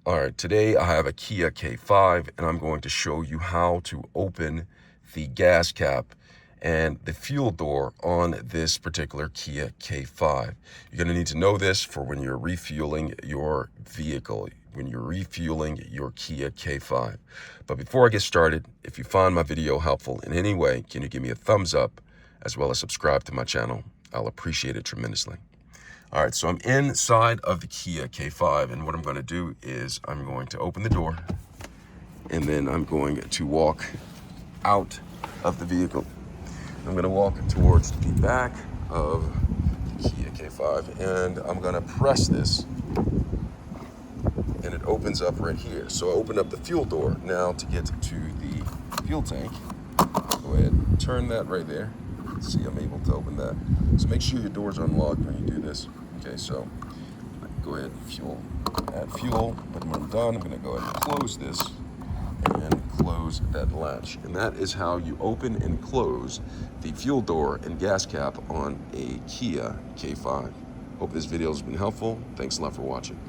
All right, today I have a Kia K5 and I'm going to show you how to open the gas cap and the fuel door on this particular Kia K5. You're going to need to know this for when you're refueling your vehicle, when you're refueling your Kia K5. But before I get started, if you find my video helpful in any way, can you give me a thumbs up as well as subscribe to my channel? I'll appreciate it tremendously. All right, so I'm inside of the Kia K5, and what I'm going to do is I'm going to open the door, and then I'm going to walk out of the vehicle. I'm going to walk towards the back of the Kia K5, and I'm going to press this, and it opens up right here. So I open up the fuel door. Now to get to the fuel tank, go ahead and turn that right there. See, I'm able to open that. So make sure your doors are unlocked when you do this. Okay, so go ahead and add fuel. But when I'm done, I'm going to go ahead and close this and close that latch. And that is how you open and close the fuel door and gas cap on a Kia K5. Hope this video has been helpful. Thanks a lot for watching.